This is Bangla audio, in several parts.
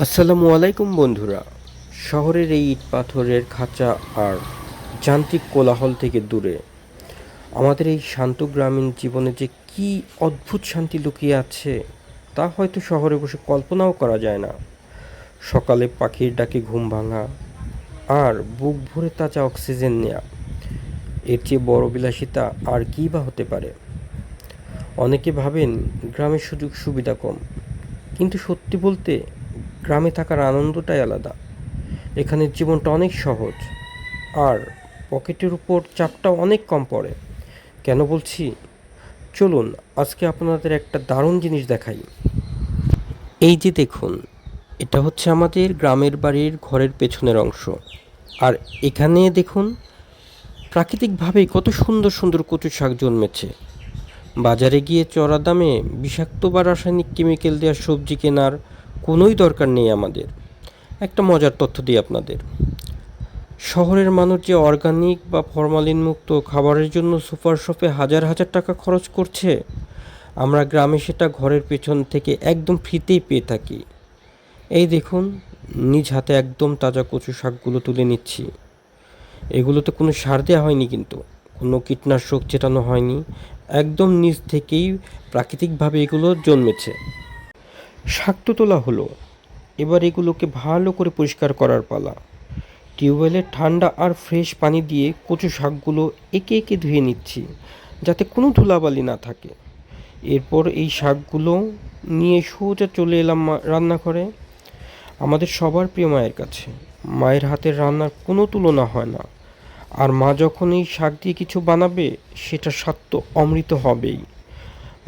আসসালামু আলাইকুম বন্ধুরা। শহরের এই ইট পাথরের খাঁচা আর যান্ত্রিক কোলাহল থেকে দূরে আমাদের এই শান্ত গ্রামীণ জীবনে যে কী অদ্ভুত শান্তি লুকিয়ে আছে তা হয়তো শহরে বসে কল্পনাও করা যায় না। সকালে পাখির ডাকে ঘুম ভাঙা আর বুক ভরে তাজা অক্সিজেন নেওয়া, এর চেয়ে বড় বিলাসিতা আর কী বা হতে পারে। অনেকে ভাবেন গ্রামের সুযোগ সুবিধা কম, কিন্তু সত্যি বলতে গ্রামে থাকার আনন্দটাই আলাদা। এখানের জীবনটা অনেক সহজ, আর পকেটের উপর চাপটাও অনেক কম পড়ে। কেন বলছি, চলুন আজকে আপনাদের একটা দারুণ জিনিস দেখাই। এই যে দেখুন, এটা হচ্ছে আমাদের গ্রামের বাড়ির ঘরের পেছনের অংশ। আর এখানে দেখুন, প্রাকৃতিকভাবেই কত সুন্দর সুন্দর কচু শাক জন্মেছে। বাজারে গিয়ে চড়া দামে বিষাক্ত বা রাসায়নিক কেমিক্যাল দেওয়া সবজি কেনার কোনোই দরকার নেই আমাদের। একটা মজার তথ্য দিই আপনাদের। শহরের মানুষ যে অর্গানিক বা ফরমালিন মুক্ত খাবারের জন্য সুপার শপে হাজার হাজার টাকা খরচ করছে, আমরা গ্রামে সেটা ঘরের পেছন থেকে একদম ফ্রিতেই পেয়ে থাকি। এই দেখুন, নিজ হাতে একদম তাজা কচু শাকগুলো তুলে নিচ্ছি। এগুলোতে কোনো সার দেওয়া হয়নি, কিন্তু কোনো কীটনাশক ছেটানো হয়নি। একদম নিজ থেকেই প্রাকৃতিকভাবে এগুলো জন্মেছে। শাক তো তোলা হলো, এবার এগুলোকে ভালো করে পরিষ্কার করার পালা। টিউবওয়েলের ঠান্ডা আর ফ্রেশ পানি দিয়ে কচু শাকগুলো একে একে ধুয়ে নিচ্ছি, যাতে কোনো ধুলাবালি না থাকে। এরপর এই শাকগুলো নিয়ে সোজা চলে এলাম রান্নাঘরে, আমাদের সবার প্রিয় মায়ের কাছে। মায়ের হাতের রান্নার কোনো তুলনা হয় না। আর মা যখন এই শাক দিয়ে কিছু বানাবে, সেটা স্বাদ তো অমৃত হবেই।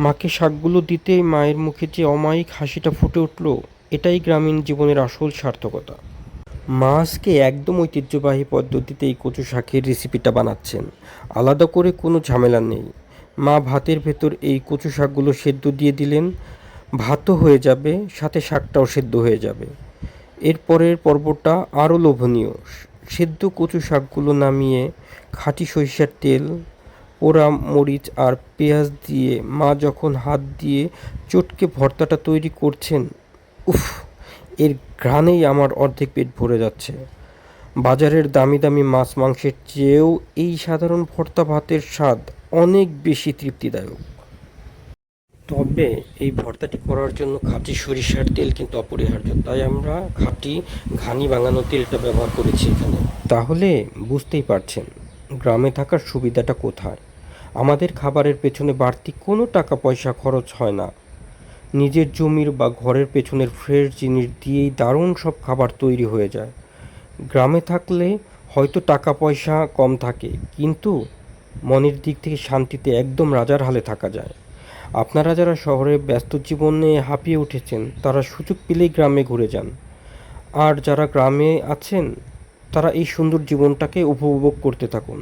মাকে শাকগুলো দিতেই মায়ের মুখে যে অমায়িক হাসিটা ফুটে উঠল, এটাই গ্রামীণ জীবনের আসল সার্থকতা। মা আজকে একদম ঐতিহ্যবাহী পদ্ধতিতে এই কচু শাকের রেসিপিটা বানাচ্ছেন। আলাদা করে কোনো ঝামেলা নেই। মা ভাতের ভেতর এই কচু শাকগুলো সেদ্ধ দিয়ে দিলেন, ভাতও হয়ে যাবে, সাথে শাকটাও সেদ্ধ হয়ে যাবে। এরপরের পর্বটা আরও লোভনীয়। সেদ্ধ কচু শাকগুলো নামিয়ে খাঁটি সরিষার তেল, পোড়া মরিচ আর পেঁয়াজ দিয়ে মা যখন হাত দিয়ে চটকে ভর্তাটা তৈরি করছেন, উফ, এর ঘ্রাণেই আমার অর্ধেক পেট ভরে যাচ্ছে। বাজারের দামি দামি মাছ মাংসের চেয়েও এই সাধারণ ভর্তা ভাতের স্বাদ অনেক বেশি তৃপ্তিদায়ক। তবে এই ভর্তাটি করার জন্য খাঁটি সরিষার তেল কিন্তু অপরিহার্য, তাই আমরা খাঁটি ঘানি বানানো তেলটা ব্যবহার করেছি এখানে। তাহলে বুঝতেই পারছেন গ্রামে থাকার সুবিধাটা কোথায়। আমাদের খাবারের পেছনে বাড়তি কোনো টাকা পয়সা খরচ হয় না। নিজের জমির বা ঘরের পেছনের ফ্রেশ জিনিস দিয়েই দারুণ সব খাবার তৈরি হয়ে যায়। গ্রামে থাকলে হয়তো টাকা পয়সা কম থাকে, কিন্তু মনের দিক থেকে শান্তিতে একদম রাজার হালে থাকা যায়। আপনারা যারা শহরে ব্যস্ত জীবনে হাঁপিয়ে উঠেছেন, তারা সুযোগ পেলেই গ্রামে ঘুরে যান। আর যারা গ্রামে আছেন, তারা এই সুন্দর জীবনটাকে উপভোগ করতে থাকুন।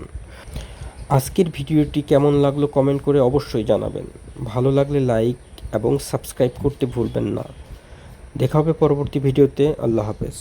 আজকের ভিডিওটি কেমন লাগলো কমেন্ট করে অবশ্যই জানাবেন। ভালো লাগলে লাইক এবং সাবস্ক্রাইব করতে ভুলবেন না। দেখা হবে পরবর্তী ভিডিওতে। আল্লাহ হাফেজ।